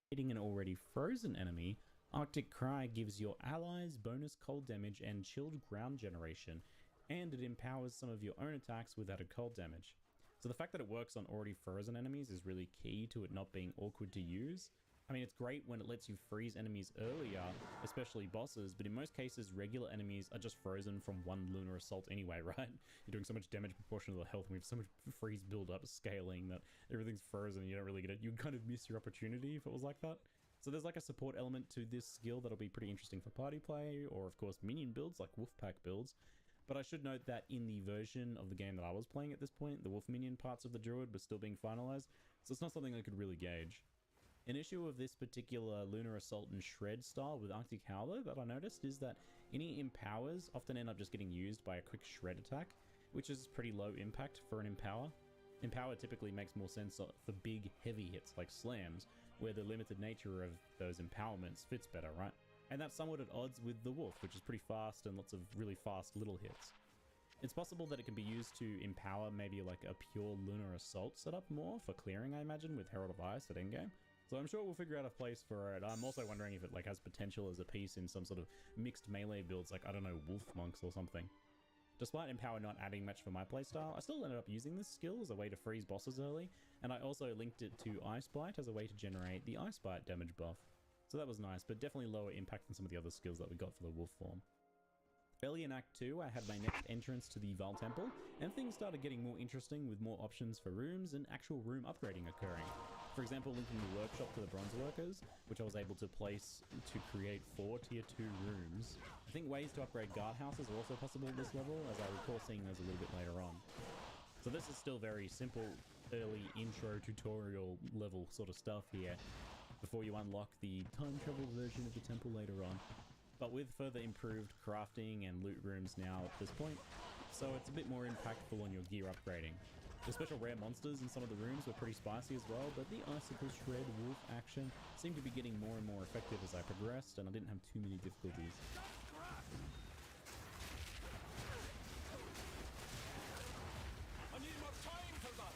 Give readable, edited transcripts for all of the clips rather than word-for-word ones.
Hitting an already frozen enemy, Arctic Cry gives your allies bonus cold damage and chilled ground generation, and it empowers some of your own attacks with added cold damage. So the fact that it works on already frozen enemies is really key to it not being awkward to use. I mean, it's great when it lets you freeze enemies earlier, especially bosses, but in most cases, regular enemies are just frozen from one Lunar Assault anyway, right? You're doing so much damage proportional to the health, and we have so much freeze build-up scaling that everything's frozen and you don't really get it. You'd kind of miss your opportunity if it was like that. So there's like a support element to this skill that'll be pretty interesting for party play, or of course minion builds like Wolfpack builds. But I should note that in the version of the game that I was playing at this point, the Wolf Minion parts of the Druid were still being finalized, so it's not something I could really gauge. An issue of this particular Lunar Assault and Shred style with Arctic Howler that I noticed is that any empowers often end up just getting used by a quick shred attack, which is pretty low impact for an empower. Empower typically makes more sense for big, heavy hits like slams, where the limited nature of those empowerments fits better, right? And that's somewhat at odds with the Wolf, which is pretty fast and lots of really fast little hits. It's possible that it can be used to empower maybe like a pure Lunar Assault setup more for clearing, I imagine, with Herald of Ice at endgame. So I'm sure we'll figure out a place for it. I'm also wondering if it like has potential as a piece in some sort of mixed melee builds, like, I don't know, Wolf Monks or something. Despite Empower not adding much for my playstyle, I still ended up using this skill as a way to freeze bosses early, and I also linked it to Ice Bite as a way to generate the Ice Bite damage buff. So that was nice, but definitely lower impact than some of the other skills that we got for the Wolf form. Early in Act 2, I had my next entrance to the Val Temple, and things started getting more interesting with more options for rooms and actual room upgrading occurring. For example, linking the workshop to the bronze workers, which I was able to place to create 4 tier 2 rooms. I think ways to upgrade guardhouses are also possible at this level, as I recall seeing those a little bit later on. So this is still very simple, early intro tutorial level sort of stuff here, before you unlock the time travel version of the temple later on. But with further improved crafting and loot rooms now at this point, so it's a bit more impactful on your gear upgrading. The special rare monsters in some of the rooms were pretty spicy as well, but the Icicle Shred Wolf action seemed to be getting more and more effective as I progressed, and I didn't have too many difficulties. I need more time for that!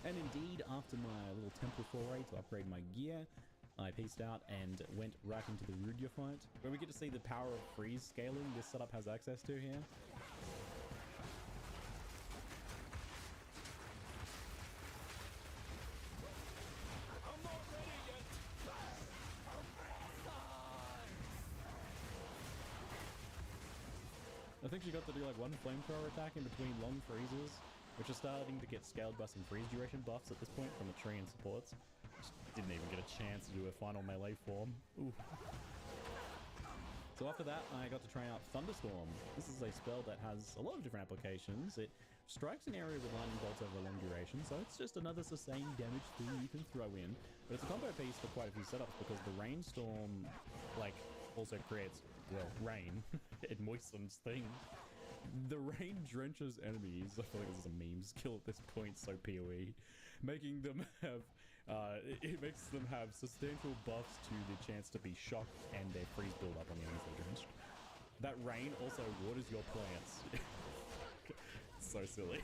And indeed, after my little temple foray to upgrade my gear, I peaced out and went right into the Rudia fight, where we get to see the power of freeze scaling this setup has access to here. I'm not ready yet! I think she got to do like one flamethrower attack in between long freezes, which are starting to get scaled by some freeze duration buffs at this point from the tree and supports. Just didn't even get a chance to do a final melee form. Ooh. So after that, I got to try out Thunderstorm. This is a spell that has a lot of different applications. It strikes an area with lightning bolts over a long duration, so it's just another sustained damage thing you can throw in. But it's a combo piece for quite a few setups because the Rainstorm, like, also creates, well, rain. It moistens things. The rain drenches enemies. I feel like this is a meme skill at this point, so POE. Making them have, it makes them have substantial buffs to the chance to be shocked and their freeze build up on the enemies they're drenched. That rain also waters your plants. So silly.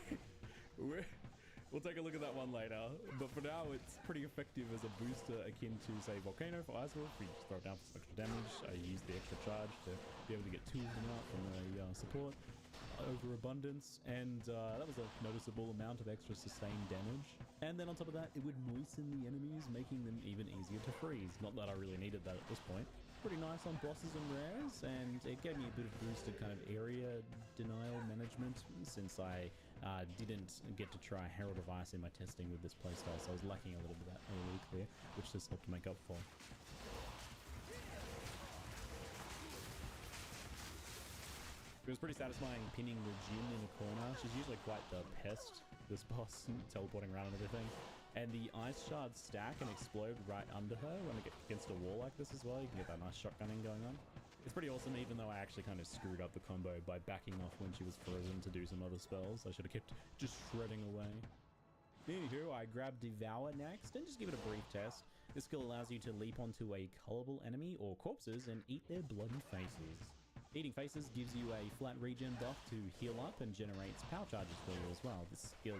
We'll take a look at that one later, but for now it's pretty effective as a booster akin to, say, Volcano for Ice Wolf. You just throw it down for some extra damage. I use the extra charge to be able to get 2 of them out from the support. Overabundance, and that was a noticeable amount of extra sustained damage. And then on top of that, it would moisten the enemies, making them even easier to freeze. Not that I really needed that at this point. Pretty nice on bosses and rares, and it gave me a bit of boosted kind of area denial management, since I Didn't get to try Herald of Ice in my testing with this playstyle, so I was lacking a little bit of that early clear, which this helped make up for. It was pretty satisfying pinning the Jin in a corner. She's usually quite the pest, this boss, teleporting around and everything. And the ice shards stack and explode right under her when it gets against a wall like this as well. You can get that nice shotgunning going on. It's pretty awesome, even though I actually kind of screwed up the combo by backing off when she was frozen to do some other spells. I should have kept just shredding away. Anywho, I grabbed Devour next and just give it a brief test. This skill allows you to leap onto a colorable enemy or corpses and eat their bloody faces. Eating faces gives you a flat regen buff to heal up and generates power charges for you as well. This skill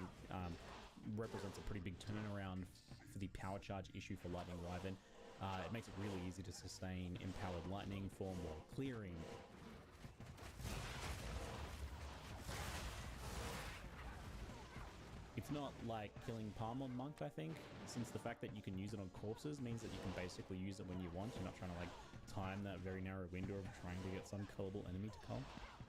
represents a pretty big turnaround for the power charge issue for Lightning Wyvern. It makes it really easy to sustain Empowered Lightning form while clearing. It's not like killing Palmon Monk, I think, since the fact that you can use it on corpses means that you can basically use it when you want. You're not trying to like time that very narrow window of trying to get some colorable enemy to come.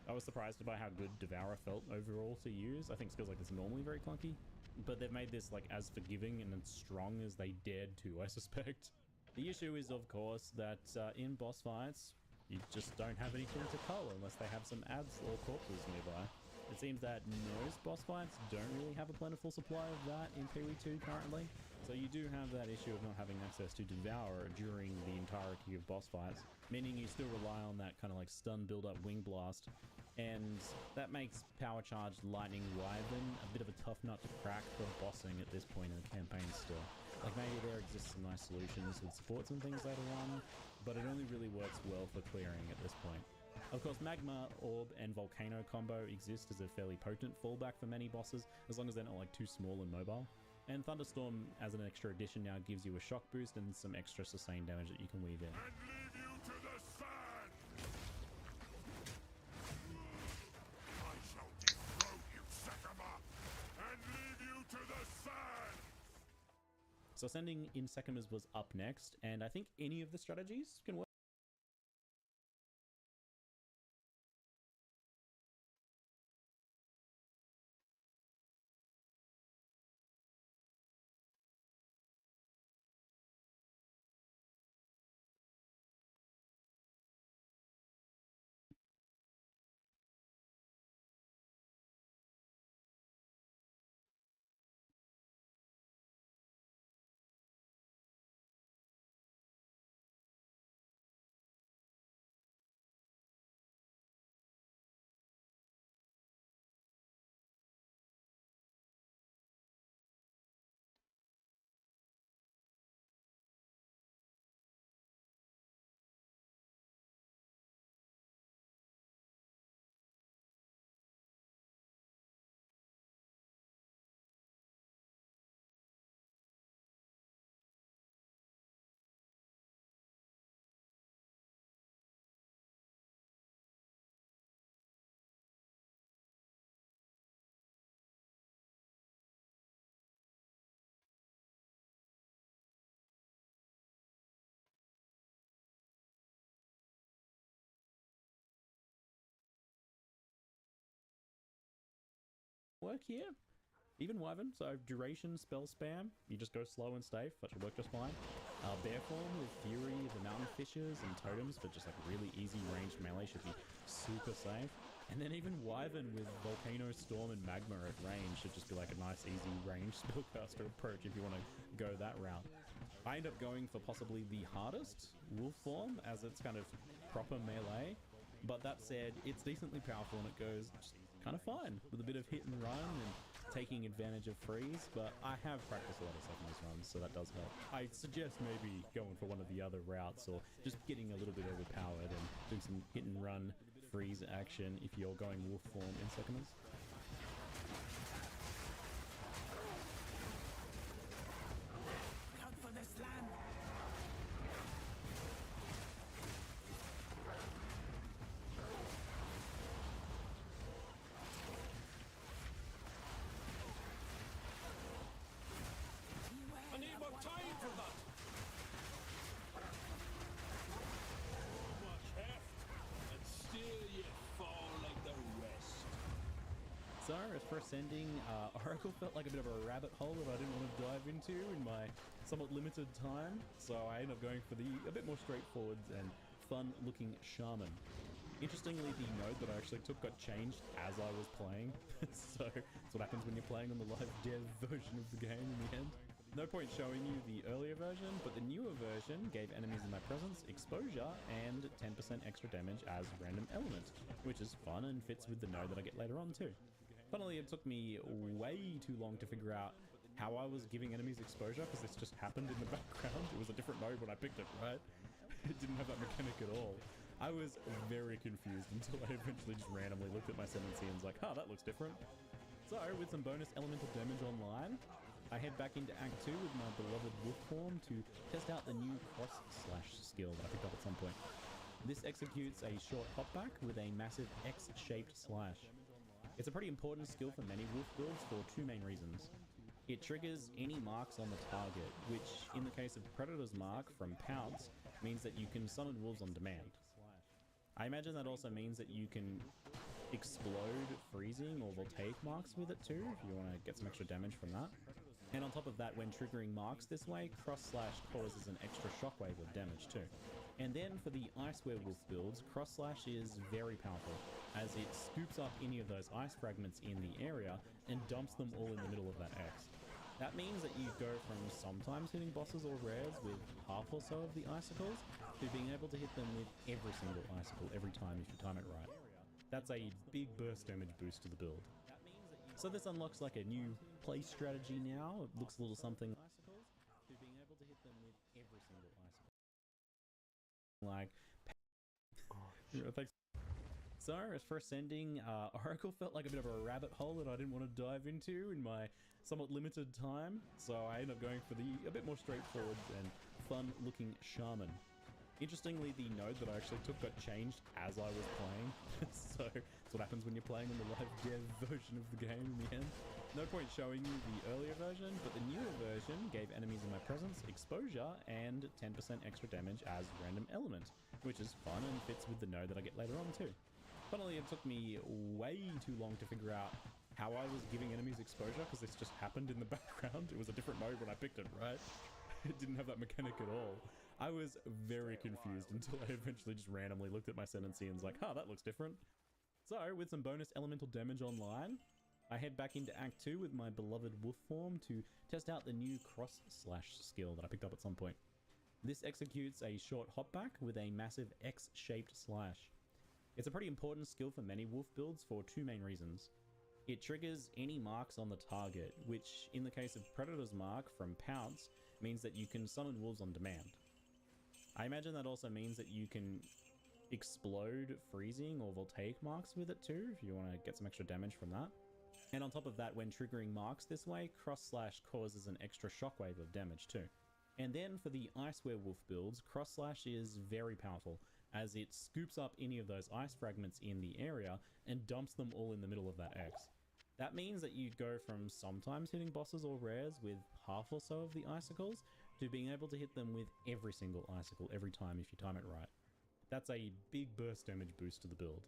I was surprised by how good Devourer felt overall to use. I think skills like this are normally very clunky, but they've made this like as forgiving and as strong as they dared to, I suspect. The issue is, of course, that in boss fights, you just don't have anything to cull unless they have some ads or corpses nearby. It seems that most boss fights don't really have a plentiful supply of that in POE2 currently, so you do have that issue of not having access to Devour during the entirety of boss fights, meaning you still rely on that kind of like stun build-up Wing Blast, and that makes Power Charged Lightning Wyvern a bit of a tough nut to crack for bossing at this point in the campaign still. Like maybe there exists some nice solutions with supports and things later on, but it only really works well for clearing at this point. Of course, Magma, Orb, and Volcano combo exist as a fairly potent fallback for many bosses, as long as they're not like too small and mobile. And Thunderstorm, as an extra addition, now gives you a shock boost and some extra sustain damage that you can weave in. And leave you to the sand! I shall dethrone you, Sekima! And leave you to the sand! So sending in Sekimas was up next, and I think any of the strategies can work. Work here. Even Wyvern, so duration, spell spam, you just go slow and safe, that should work just fine. Bear form with Fury, the Mountain Fishers, and Totems for just like really easy ranged melee should be super safe. And then even Wyvern with Volcano, Storm, and Magma at range should just be like a nice easy ranged spellcaster approach if you want to go that route. I end up going for possibly the hardest Wolf form, as it's kind of proper melee, but that said, it's decently powerful and it goes just kind of fine with a bit of hit and run and taking advantage of freeze, but I have practiced a lot of Sekima's runs, so that does help. I suggest maybe going for one of the other routes or just getting a little bit overpowered and doing some hit and run freeze action if you're going Wolf form in Sekima's. Come for this land! I need more time for that! Much heft, and still you fall like the rest. as for ascending, Oracle felt like a bit of a rabbit hole that I didn't want to dive into in my somewhat limited time, so I ended up going for the a bit more straightforward and fun-looking Shaman. Interestingly, the node that I actually took got changed as I was playing, so that's what happens when you're playing on the live dev version of the game in the end. No point showing you the earlier version, but the newer version gave enemies in my presence exposure and 10% extra damage as random element, which is fun and fits with the node that I get later on too. Funnily, it took me way too long to figure out how I was giving enemies exposure because this just happened in the background. It was a different node when I picked it, right? It didn't have that mechanic at all. I was very confused until I eventually just randomly looked at my ascendancy and was like, oh, that looks different. So, with some bonus elemental damage online, I head back into Act 2 with my beloved wolf form to test out the new cross-slash skill that I picked up at some point. This executes a short hopback with a massive X-shaped slash. It's a pretty important skill for many wolf builds for two main reasons. It triggers any marks on the target, which in the case of Predator's Mark from Pounce, means that you can summon wolves on demand. I imagine that also means that you can explode freezing or voltaic marks with it too, if you want to get some extra damage from that. And on top of that, when triggering marks this way, cross-slash causes an extra shockwave of damage too. And then for the Ice Werewolf builds, cross-slash is very powerful, as it scoops up any of those ice fragments in the area and dumps them all in the middle of that X. That means that you go from sometimes hitting bosses or rares with half or so of the icicles, to being able to hit them with every single icicle every time if you time it right. That's a big burst damage boost to the build. So this unlocks like a new play strategy now. It looks a little something to being able to hit them with every single icicle. Like, thanks. So as for ascending, Oracle felt like a bit of a rabbit hole that I didn't want to dive into in my somewhat limited time, so I ended up going for the a bit more straightforward and fun-looking Shaman. Interestingly, the node that I actually took got changed as I was playing, so that's what happens when you're playing on the live dev version of the game in the end. No point showing you the earlier version, but the newer version gave enemies in my presence exposure and 10% extra damage as random element, which is fun and fits with the node that I get later on too. Funnily, it took me way too long to figure out how I was giving enemies exposure because this just happened in the background. It was a different node when I picked it, right? It didn't have that mechanic at all. I was very confused until I eventually just randomly looked at my ascendancy and was like, oh, that looks different. So, with some bonus elemental damage online, I head back into Act 2 with my beloved wolf form to test out the new cross-slash skill that I picked up at some point. This executes a short hopback with a massive X-shaped slash. It's a pretty important skill for many wolf builds for two main reasons. It triggers any marks on the target, which in the case of Predator's Mark from Pounce, means that you can summon wolves on demand. I imagine that also means that you can explode freezing or voltaic marks with it too, if you want to get some extra damage from that. And on top of that, when triggering marks this way, cross-slash causes an extra shockwave of damage too. And then for the Ice Werewolf builds, cross-slash is very powerful, as it scoops up any of those ice fragments in the area and dumps them all in the middle of that X. That means that you go from sometimes hitting bosses or rares with half or so of the icicles, to being able to hit them with every single icicle every time if you time it right. That's a big burst damage boost to the build.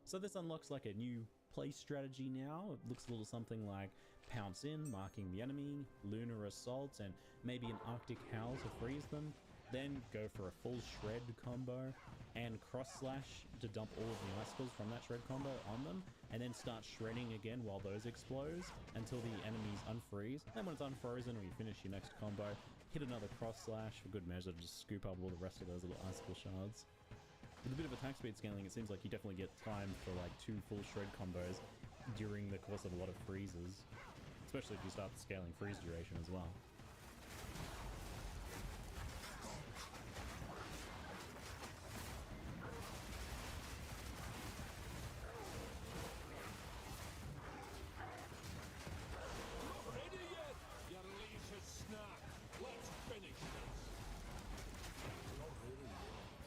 So this unlocks like a new play strategy now. It looks a little something like Pounce in, marking the enemy, Lunar Assault, and maybe an Arctic Howl to freeze them. Then go for a full shred combo, and cross-slash to dump all of the icicles from that shred combo on them, and then start shredding again while those explode until the enemies unfreeze. And when it's unfrozen or you finish your next combo, hit another cross-slash for good measure to just scoop up all the rest of those little icicle shards. With a bit of attack speed scaling, it seems like you definitely get time for like 2 full shred combos during the course of a lot of freezes, especially if you start scaling freeze duration as well.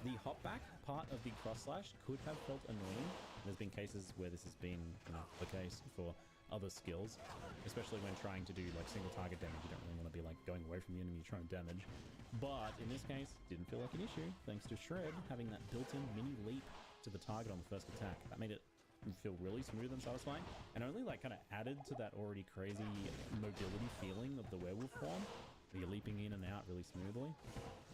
The hopback part of the cross-slash could have felt annoying. There's been cases where this has been the case for other skills, especially when trying to do like single target damage. You don't really want to be like going away from the enemy you're trying to damage. But in this case, didn't feel like an issue, thanks to Shred having that built-in mini leap to the target on the first attack. That made it feel really smooth and satisfying, and only like kind of added to that already crazy mobility feeling of the werewolf form. You're leaping in and out really smoothly.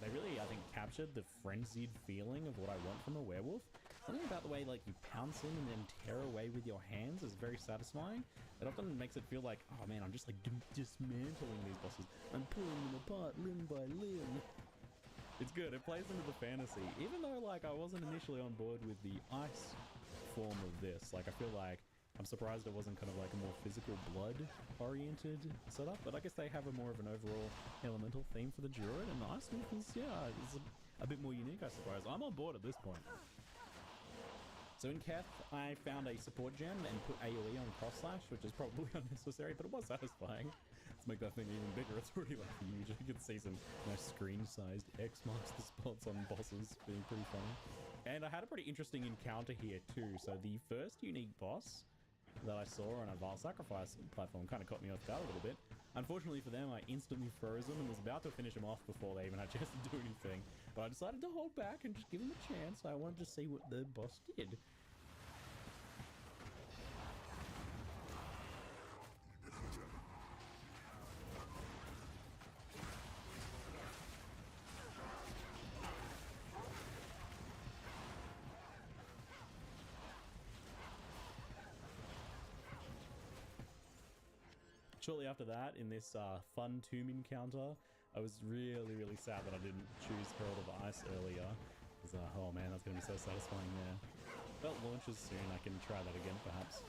They really, I think, captured the frenzied feeling of what I want from a werewolf. Something about the way like you pounce in and then tear away with your hands is very satisfying. It often makes it feel like, oh man, I'm just like dismantling these bosses. I'm pulling them apart limb by limb. It's good. It plays into the fantasy. Even though like I wasn't initially on board with the ice form of this. Like I feel like I'm surprised it wasn't kind of like a more physical blood-oriented setup, but I guess they have a more of an overall elemental theme for the Druid, and the Ice Wolf is, yeah, is a bit more unique, I suppose. I'm on board at this point. So in Keth, I found a support gem and put AoE on Cross Slash, which is probably unnecessary, but it was satisfying. Let's make that thing even bigger. It's already like huge. You can see some nice screen-sized X marks the spots on bosses, being pretty funny. And I had a pretty interesting encounter here too. So the first unique boss that I saw on a Vile Sacrifice platform kind of caught me off guard a little bit. Unfortunately for them, I instantly froze them and was about to finish them off before they even had a chance to do anything. But I decided to hold back and just give them a chance. I wanted to see what the boss did. Shortly after that, in this fun tomb encounter, I was really sad that I didn't choose Herald of Ice earlier. Because, oh man, that's going to be so satisfying there. Belt launches soon, I can try that again perhaps.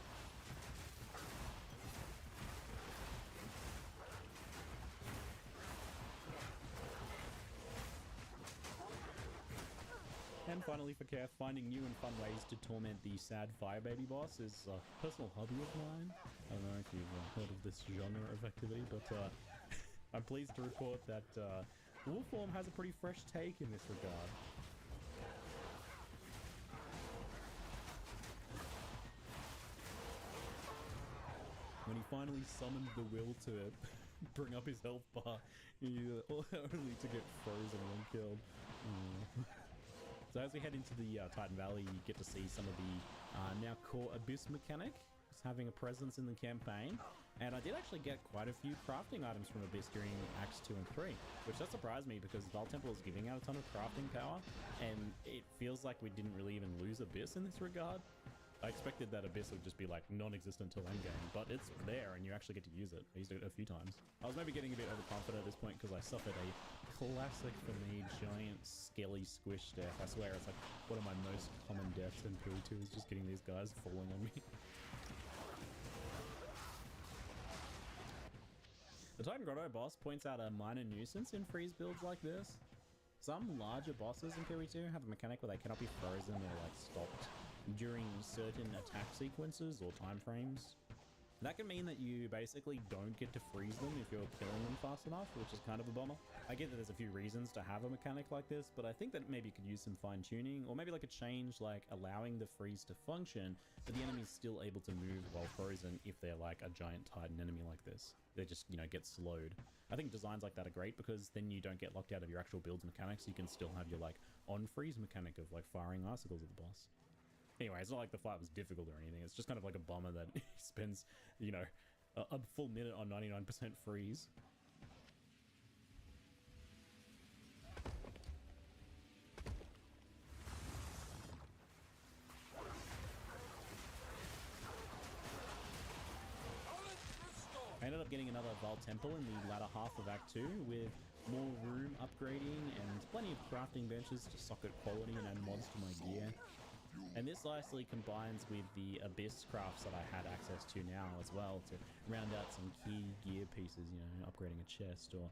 And finally for Keth, finding new and fun ways to torment the sad fire baby boss is a personal hobby of mine. I don't know if you've heard of this genre of activity, but I'm pleased to report that Wolfform has a pretty fresh take in this regard. When he finally summoned the will to bring up his health bar, only to get frozen and killed. So as we head into the Titan Valley, you get to see some of the now core Abyss mechanic having a presence in the campaign. And I did actually get quite a few crafting items from Abyss during Acts 2 and 3, which does surprise me because Val Temple is giving out a ton of crafting power, and it feels like we didn't really even lose Abyss in this regard. I expected that Abyss would just be like non-existent till endgame, but it's there and you actually get to use it. I used it a few times. I was maybe getting a bit overconfident at this point because I suffered a classic for me giant skelly squish death. I swear it's like one of my most common deaths in PD2 is just getting these guys falling on me. The Titan Grotto boss points out a minor nuisance in freeze builds like this. Some larger bosses in PD2 have a mechanic where they cannot be frozen or like stopped during certain attack sequences or time frames. That can mean that you basically don't get to freeze them if you're killing them fast enough, which is kind of a bummer. I get that there's a few reasons to have a mechanic like this, but I think that maybe you could use some fine tuning, or maybe like a change like allowing the freeze to function, but the enemy's still able to move while frozen if they're like a giant Titan enemy like this. They just, you know, get slowed. I think designs like that are great because then you don't get locked out of your actual build's mechanics. You can still have your like on freeze mechanic of like firing icicles at the boss. Anyway, it's not like the fight was difficult or anything. It's just kind of like a bummer that he spends, you know, a full minute on 99% freeze. I ended up getting another Val Temple in the latter half of Act 2 with more room upgrading and plenty of crafting benches to socket quality and add mods to my gear. And this nicely combines with the Abyss crafts that I had access to now as well to round out some key gear pieces, you know, upgrading a chest or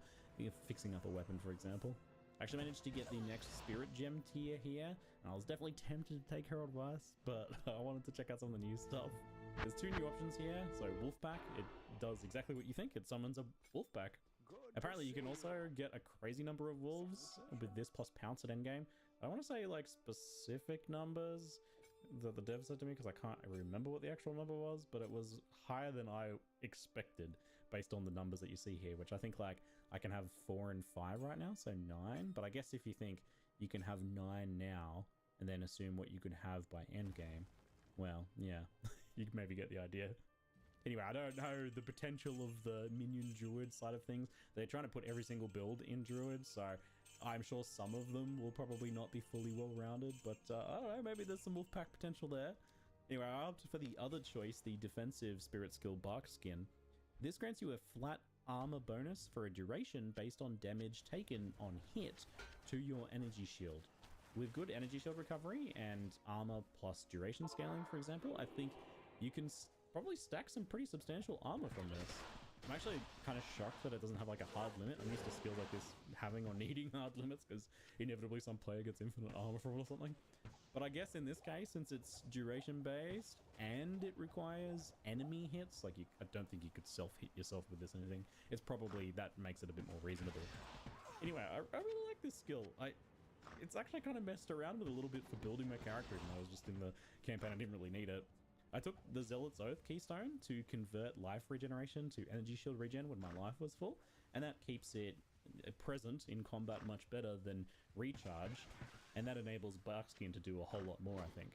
fixing up a weapon, for example. I actually managed to get the next Spirit Gem tier here, and I was definitely tempted to take Herald of Ice, but I wanted to check out some of the new stuff. There's two new options here. So Wolfpack, it does exactly what you think. It summons a Wolfpack. Apparently you can also get a crazy number of wolves with this plus Pounce at endgame. I want to say like specific numbers that the dev said to me because I can't remember what the actual number was, but it was higher than I expected based on the numbers that you see here, which I think like I can have 4 and 5 right now, so 9. But I guess if you think you can have 9 now and then assume what you could have by endgame, Well, yeah, you can maybe get the idea. Anyway, I don't know the potential of the minion druid side of things. They're trying to put every single build in druid, so I'm sure some of them will probably not be fully well-rounded, but I don't know, maybe there's some wolfpack potential there. Anyway, I opted for the other choice, the defensive spirit skill bark skin. This grants you a flat armor bonus for a duration based on damage taken on hit to your energy shield. With good energy shield recovery and armor plus duration scaling, for example, I think you can probably stack some pretty substantial armor from this. I'm actually kind of shocked that it doesn't have like a hard limit. I'm used to skills like this having or needing hard limits because inevitably some player gets infinite armor from it or something. But I guess in this case, since it's duration based and it requires enemy hits, like I don't think you could self-hit yourself with this or anything. It's probably, that makes it a bit more reasonable. Anyway, I really like this skill. It's actually kind of messed around with a little bit for building my character, even though I was just in the campaign. I didn't really need it. I took the Zealot's Oath keystone to convert life regeneration to energy shield regen when my life was full, and that keeps it present in combat much better than recharge, and that enables Barkskin to do a whole lot more, I think.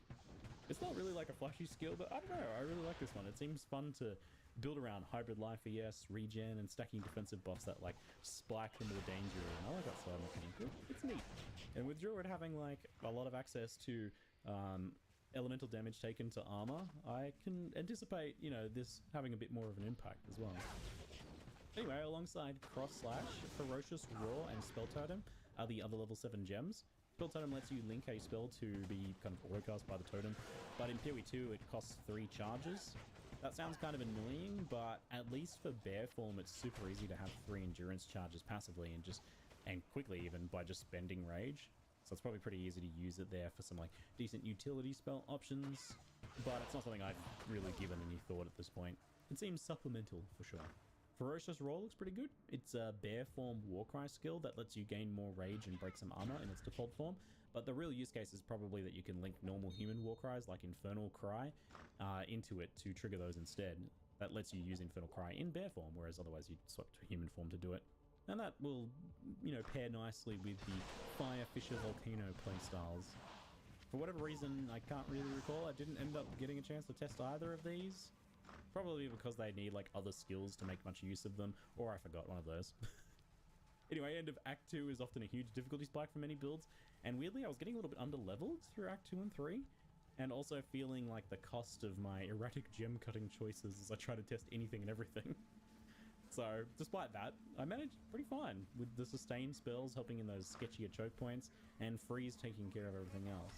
It's not really like a flashy skill, but I don't know, I really like this one. It seems fun to build around hybrid life ES, regen, and stacking defensive buffs that like spike the more danger, and I like that side mechanic. It's neat. And with Druid having like a lot of access to elemental damage taken to armor, I can anticipate, you know, this having a bit more of an impact as well. Anyway, alongside Cross Slash, Ferocious Roar, and Spell Totem are the other level 7 gems. Spell Totem lets you link a spell to be kind of auto-cast by the totem, but in POE2 it costs 3 charges. That sounds kind of annoying, but at least for bear form it's super easy to have 3 endurance charges passively and quickly even by just spending rage. So it's probably pretty easy to use it there for some like decent utility spell options, but it's not something I've really given any thought at this point. It seems supplemental for sure. Ferocious Roar looks pretty good. It's a bear form Warcry skill that lets you gain more rage and break some armor in its default form, but the real use case is probably that you can link normal human Warcries like Infernal Cry into it to trigger those instead. That lets you use Infernal Cry in bear form, whereas otherwise you'd swap to human form to do it. And that will, you know, pair nicely with the Fire Fisher Volcano playstyles. For whatever reason, I can't really recall, I didn't end up getting a chance to test either of these. Probably because they need like other skills to make much use of them, or I forgot one of those. Anyway, end of Act 2 is often a huge difficulty spike for many builds, and weirdly I was getting a little bit under-leveled through Act 2 and 3, and also feeling like the cost of my erratic gem cutting choices as I try to test anything and everything. So, despite that, I managed pretty fine, with the sustain spells helping in those sketchier choke points, and freeze taking care of everything else.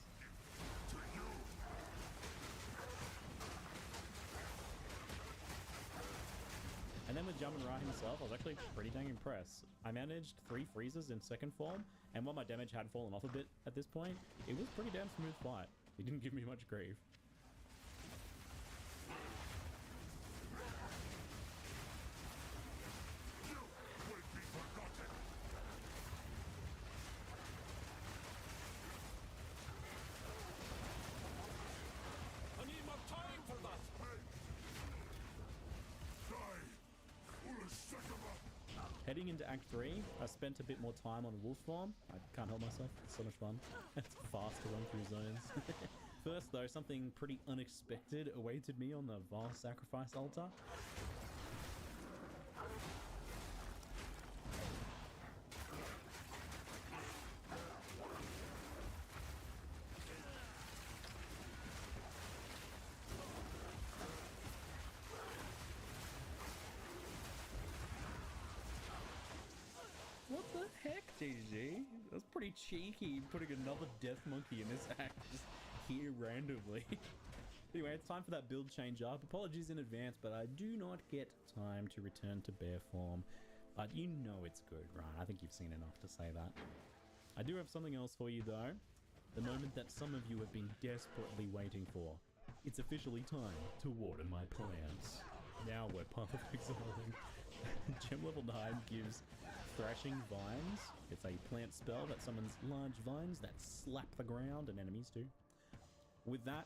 And then with Jamin-Ra himself, I was actually pretty dang impressed. I managed 3 freezes in second form, and while my damage had fallen off a bit at this point, it was pretty damn smooth fight. He didn't give me much grief. I need more time for that! Heading into Act 3, I spent a bit more time on Wolf form. I can't help myself, it's so much fun. It's fast to run through zones. First though, something pretty unexpected awaited me on the Vast Sacrifice altar. What the heck, GG? That's pretty cheeky, putting another death monkey in this act just here randomly. Anyway, it's time for that build change up. Apologies in advance, but I do not get time to return to bear form. But you know it's good, right? I think you've seen enough to say that. I do have something else for you though. The moment that some of you have been desperately waiting for. It's officially time to water my plants. Now we're Path of Exiling. Gem level 9 gives Thrashing Vines. It's a plant spell that summons large vines that slap the ground and enemies too. With that,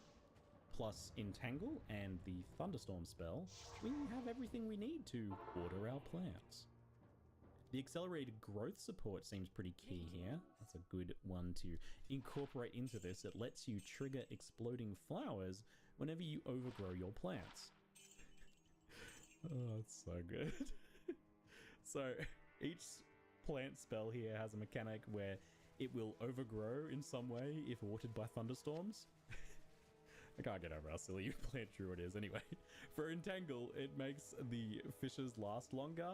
plus Entangle and the Thunderstorm spell, we have everything we need to water our plants. The accelerated growth support seems pretty key here. That's a good one to incorporate into this. It lets you trigger exploding flowers whenever you overgrow your plants. Oh, it's so good. So each plant spell here has a mechanic where it will overgrow in some way if watered by thunderstorms. I can't get over how silly plant druid is. Anyway, for Entangle, it makes the fishes last longer,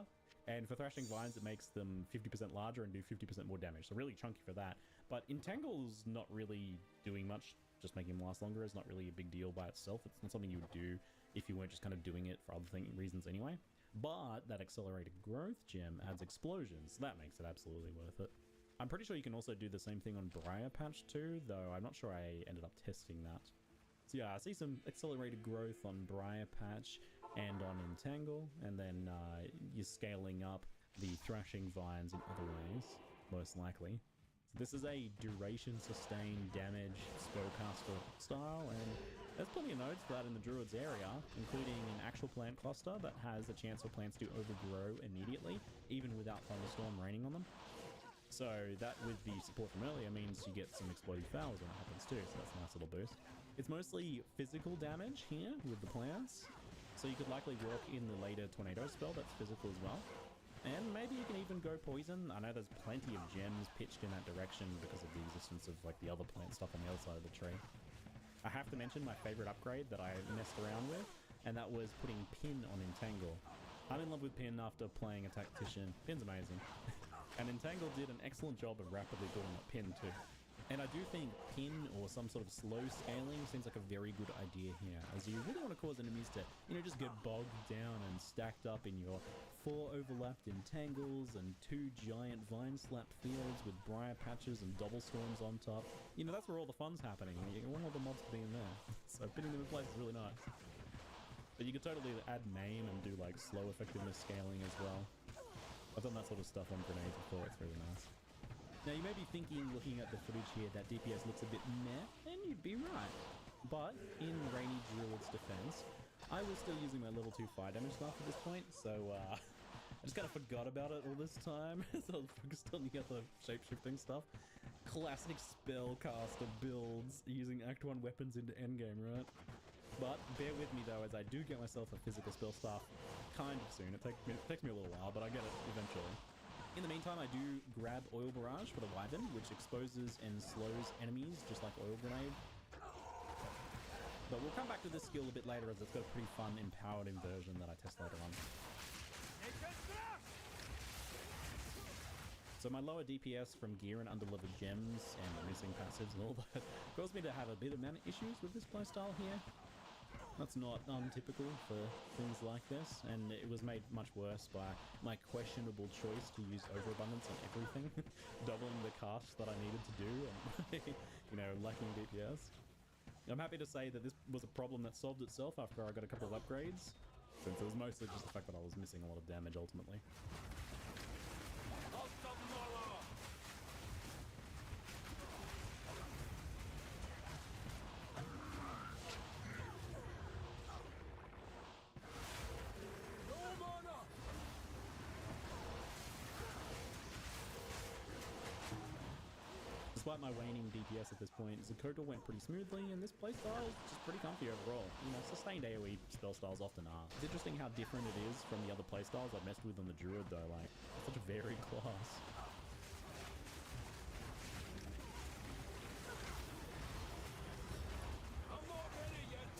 and for Thrashing Vines, it makes them 50% larger and do 50% more damage. So really chunky for that. But Entangle's not really doing much. Just making them last longer is not really a big deal by itself. It's not something you would do if you weren't just kind of doing it for other reasons anyway. But that accelerated growth gem adds explosions. So that makes it absolutely worth it. I'm pretty sure you can also do the same thing on Briar Patch too, though I'm not sure I ended up testing that. So yeah, I see some accelerated growth on Briar Patch and on Entangle, and then you're scaling up the Thrashing Vines in other ways, most likely. So this is a duration sustained damage spellcaster style, and there's plenty of nodes for that in the Druid's area, including an actual plant cluster that has a chance for plants to overgrow immediately, even without Thunderstorm raining on them. So that, with the support from earlier, means you get some exploded fowls when it happens too, so that's a nice little boost. It's mostly physical damage here with the plants, so you could likely work in the later Tornado spell that's physical as well. And maybe you can even go poison. I know there's plenty of gems pitched in that direction because of the existence of like the other plant stuff on the other side of the tree. I have to mention my favorite upgrade that I messed around with, and that was putting Pin on Entangle. I'm in love with Pin after playing a Tactician. Pin's amazing. And Entangle did an excellent job of rapidly building up Pin too. And I do think Pin or some sort of slow scaling seems like a very good idea here, as you really want to cause enemies to, just get bogged down and stacked up in your 4 overlapped Entangles and 2 giant vine slap fields with Briar Patches and double storms on top. That's where all the fun's happening. You want all the mobs to be in there. So pinning them in place is really nice. But you could totally add maim and do like slow effectiveness scaling as well. I've done that sort of stuff on grenades before, it's really nice. Now you may be thinking, looking at the footage here, that DPS looks a bit meh, and you'd be right. But in Rainy Druid's defense, I was still using my level 2 fire damage stuff at this point, so I just kind of forgot about it all this time, so I was focused on the other shape-shifting stuff. Classic spellcaster builds using Act 1 weapons into endgame, right? But bear with me though, as I do get myself a physical spell staff kind of soon. It takes me a little while, but I get it eventually. In the meantime, I do grab Oil Barrage for the Wyvern, which exposes and slows enemies just like Oil Grenade. But we'll come back to this skill a bit later, as it's got a pretty fun empowered inversion that I test later on. So my lower DPS from gear and underleveled gems and missing passives and all that caused me to have a bit of mana issues with this playstyle here. That's not untypical for things like this, and it was made much worse by my questionable choice to use overabundance on everything, doubling the cast that I needed to do, and lacking DPS. I'm happy to say that this was a problem that solved itself after I got a couple of upgrades, since it was mostly just the fact that I was missing a lot of damage ultimately. Despite my waning DPS at this point, Zakota went pretty smoothly, and this playstyle is just pretty comfy overall. Sustained AoE spell styles often are. It's interesting how different it is from the other playstyles I've messed with on the Druid though, like, it's such a varied class. I'm not ready yet.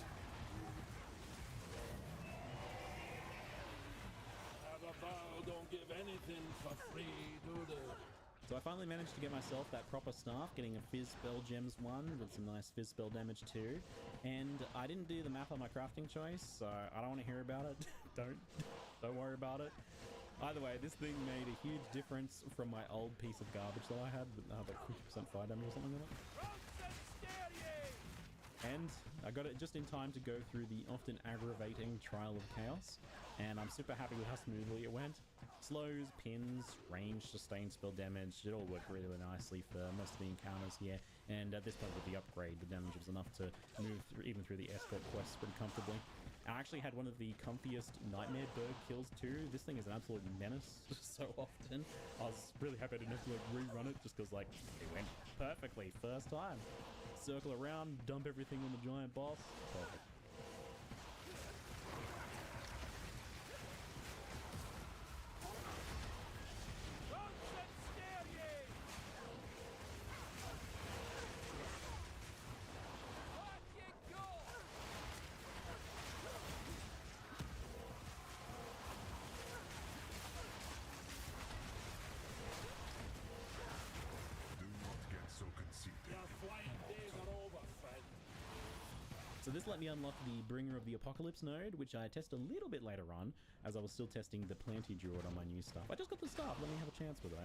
Have a vow, don't give anything for free, do they? So I finally managed to get myself that proper staff, getting a Fizz Spell Gems one with some nice Fizz Spell damage too. And I didn't do the map on my crafting choice, so I don't want to hear about it. Don't worry about it. Either way, this thing made a huge difference from my old piece of garbage that I had with like 50% fire damage or something like that. And I got it just in time to go through the often aggravating Trial of Chaos, and I'm super happy with how smoothly it went. Slows, pins, range, sustained spell damage, it all worked really, really nicely for most of the encounters here, and at this point with the upgrade, the damage was enough to move through, even through the escort quests pretty comfortably. I actually had one of the comfiest Nightmare Bird kills too. This thing is an absolute menace so often. I was really happy I didn't have to rerun it just because it went perfectly first time. Circle around, dump everything on the giant boss. Perfect. So this let me unlock the Bringer of the Apocalypse node, which I test a little bit later on, as I was still testing the Planty Druid on my new stuff. I just got the staff, let me have a chance with it.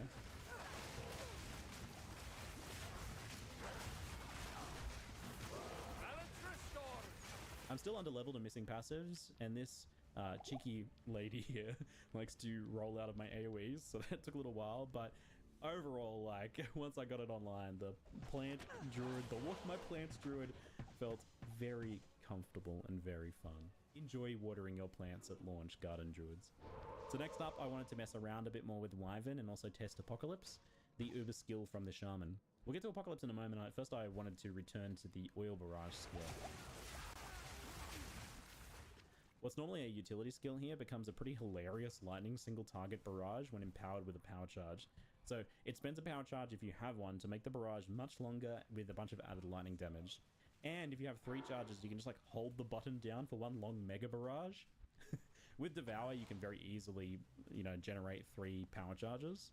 I'm still under-leveled and missing passives, and this cheeky lady here likes to roll out of my AoEs, so that took a little while, but overall, like, once I got it online, the plant druid, my plants druid felt very comfortable and very fun. Enjoy watering your plants at launch, garden druids. So next up, I wanted to mess around a bit more with Wyvern and also test Apocalypse, the uber skill from the Shaman. We'll get to Apocalypse in a moment. First, I wanted to return to the Oil Barrage skill. What's normally a utility skill here becomes a pretty hilarious lightning single target barrage when empowered with a power charge. So it spends a power charge if you have one to make the barrage much longer with a bunch of added lightning damage. And if you have 3 charges, you can just like hold the button down for one long mega barrage. With Devour, you can very easily, you know, generate 3 power charges.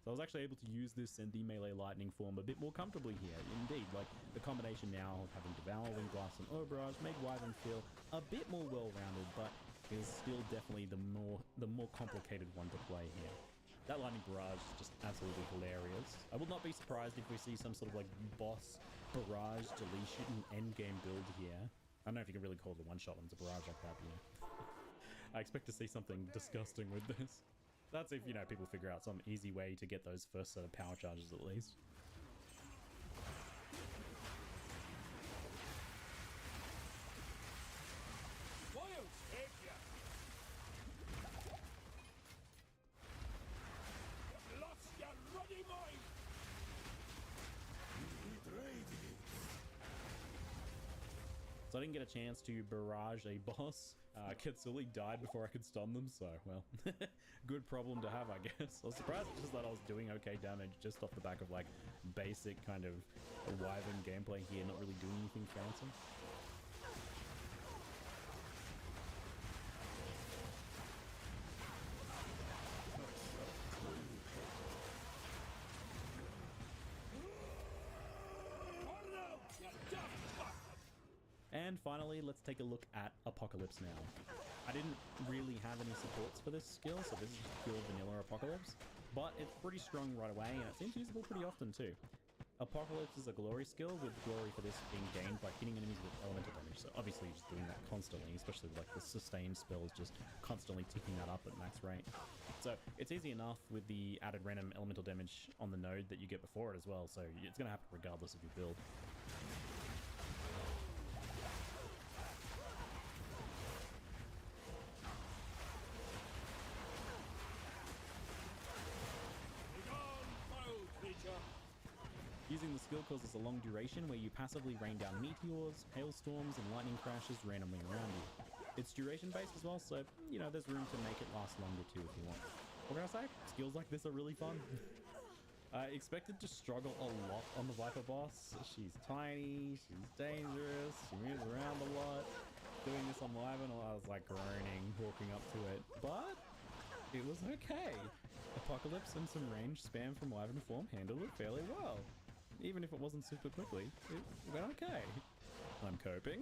So I was actually able to use this and the melee lightning form a bit more comfortably here. Indeed, like the combination now of having Devour, Wind Blast, and Oil Barrage made Wyvern feel a bit more well-rounded, but it is still definitely the more complicated one to play here. That lightning barrage is just absolutely hilarious. I will not be surprised if we see some sort of like boss barrage deletion endgame build here. I don't know if you can really call it a one-shot when it's a barrage like that, but yeah. I expect to see something disgusting with this. That's if, you know, people figure out some easy way to get those first set of power charges at least. Wild take ya! You've lost your ruddy mind! So I didn't get a chance to barrage a boss. Katsuli died before I could stun them, so, well, good problem to have, I guess. I was surprised just that I was doing okay damage just off the back of, like, basic kind of Wyvern gameplay here, not really doing anything fancy. And finally, let's take a look at Apocalypse now. I didn't really have any supports for this skill, so this is just pure vanilla Apocalypse, but it's pretty strong right away, and it seems usable pretty often too. Apocalypse is a glory skill, with glory for this being gained by hitting enemies with elemental damage, so obviously you're just doing that constantly, especially with like the sustained spells just constantly ticking that up at max rate. So it's easy enough with the added random elemental damage on the node that you get before it as well, so it's going to happen regardless of your build. Using the skill causes a long duration where you passively rain down meteors, hailstorms, and lightning crashes randomly around you. It's duration based as well, so, you know, there's room to make it last longer too if you want. What can I say? Skills like this are really fun. I expected to struggle a lot on the Viper boss. She's tiny, she's dangerous, she moves around a lot. Doing this on Wyvern, I was like groaning, walking up to it, but it was okay. Apocalypse and some range spam from Wyvern form handled it fairly well. Even if it wasn't super quickly, it went okay. I'm coping.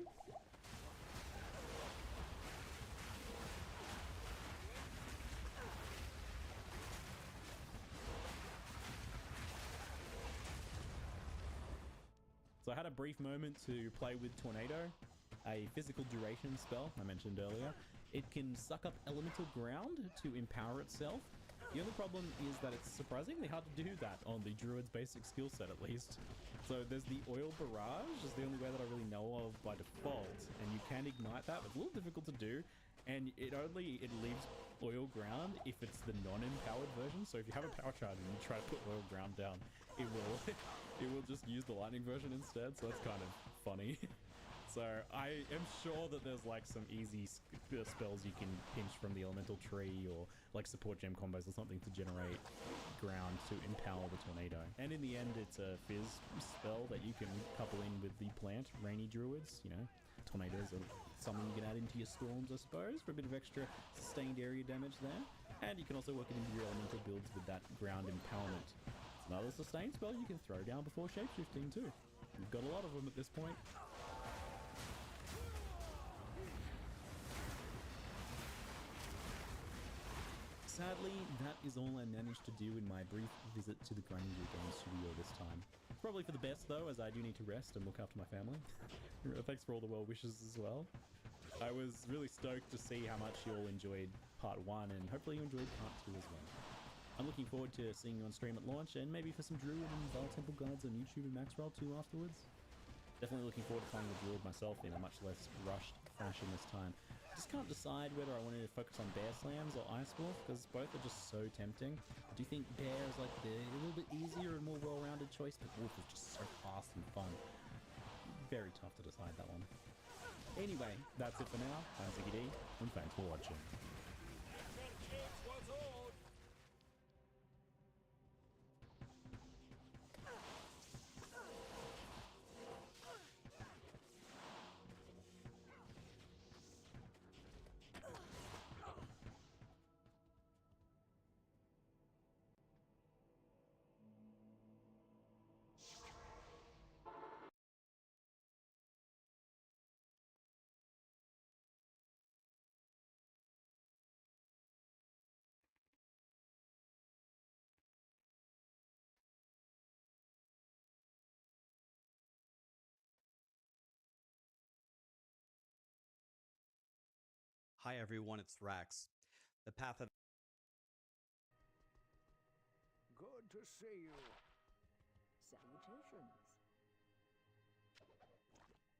So I had a brief moment to play with Tornado, a physical duration spell I mentioned earlier. It can suck up elemental ground to empower itself. The only problem is that it's surprisingly hard to do that on the Druid's basic skill set, at least. So there's the Oil Barrage, is the only way that I really know of by default, and you can ignite that, but it's a little difficult to do, and it leaves Oil Ground if it's the non-empowered version. So if you have a power charge and you try to put Oil Ground down, it will just use the lightning version instead, so that's kind of funny. So I am sure that there's like some easy spells you can pinch from the elemental tree, or like support gem combos or something to generate ground to empower the Tornado. And in the end, it's a fizz spell that you can couple in with the plant, Rainy Druids. You know, tornadoes are something you can add into your storms, I suppose, for a bit of extra sustained area damage there. And you can also work it into your elemental builds with that ground empowerment. It's another sustained spell you can throw down before shapeshifting too. You've got a lot of them at this point. sadly, that is all I managed to do in my brief visit to the Grinding Gear Games studio this time. Probably for the best though, as I do need to rest and look after my family. Thanks for all the well wishes as well. I was really stoked to see how much you all enjoyed part 1, and hopefully you enjoyed part 2 as well. I'm looking forward to seeing you on stream at launch, and maybe for some Druid and Val Temple guides on YouTube and Maxroll too afterwards. Definitely looking forward to playing the Druid myself in a much less rushed fashion this time. Just can't decide whether I wanted to focus on Bear Slams or Ice Wolf, because both are just so tempting. I do think Bear is like the a little bit easier and more well-rounded choice, but Wolf is just so fast and fun. Very tough to decide that one. Anyway, that's it for now. I'm Ziggy D, and thanks for watching. Hi everyone, it's Rax. The path of Good to see you. Salutations. Let's deal, my friend.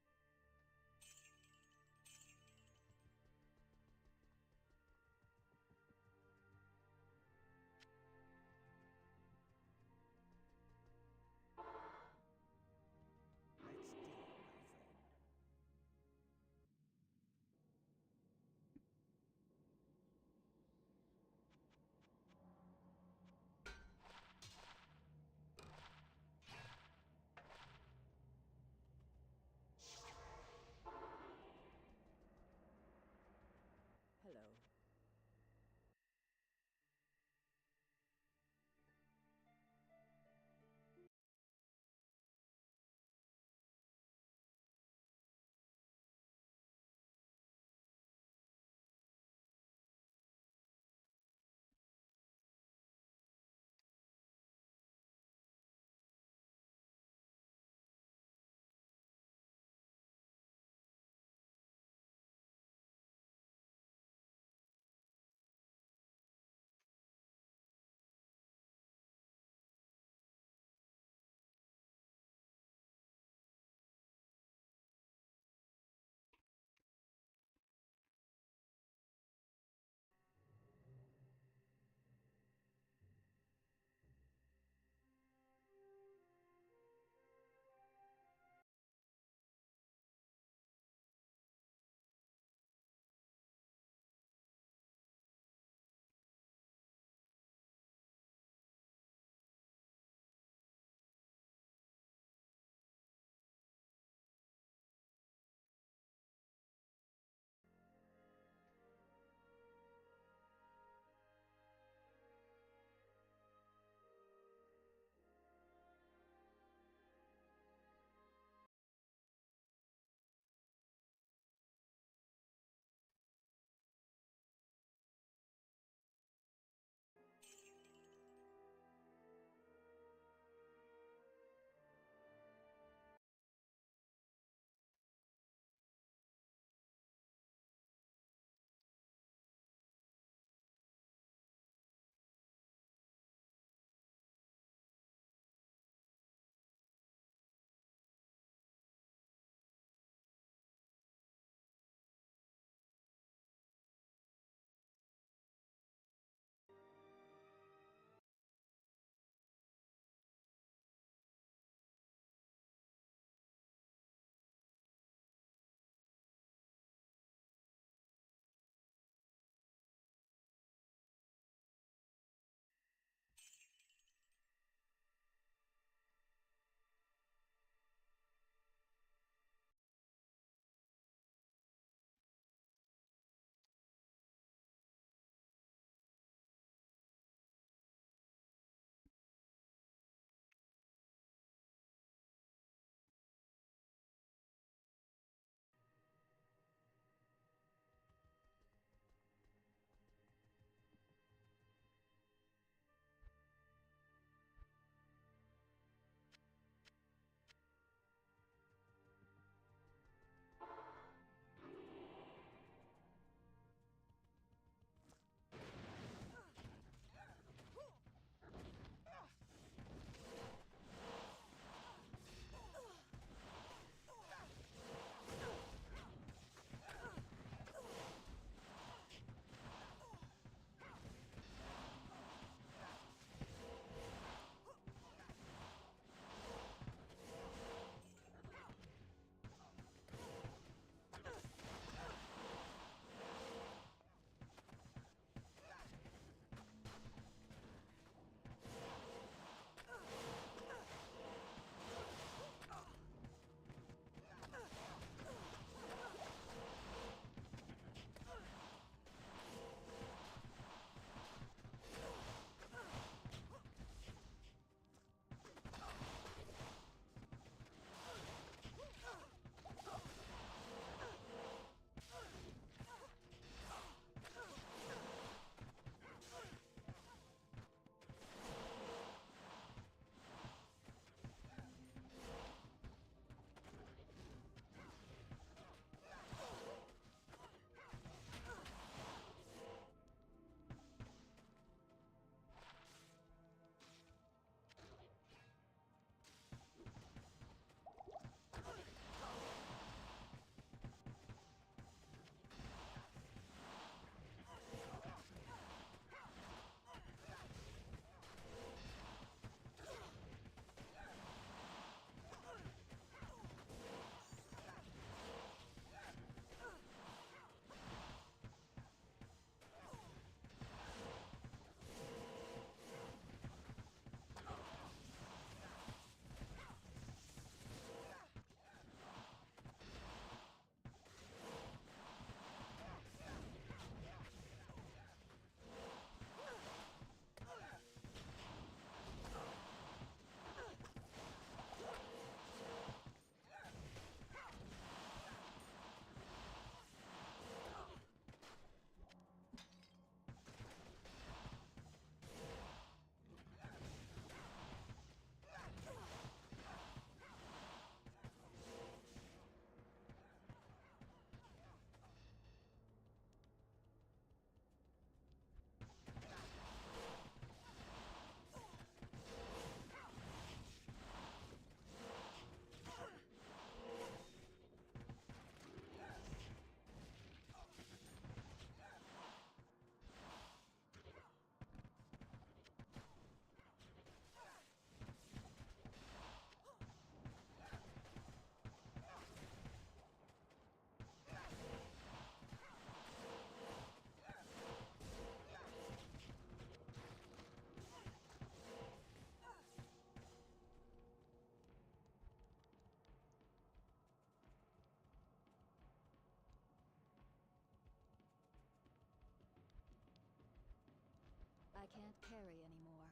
can't carry anymore.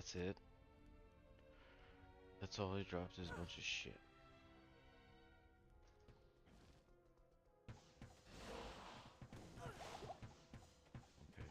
That's it. That's all he drops is a bunch of shit. Okay.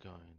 I'm going.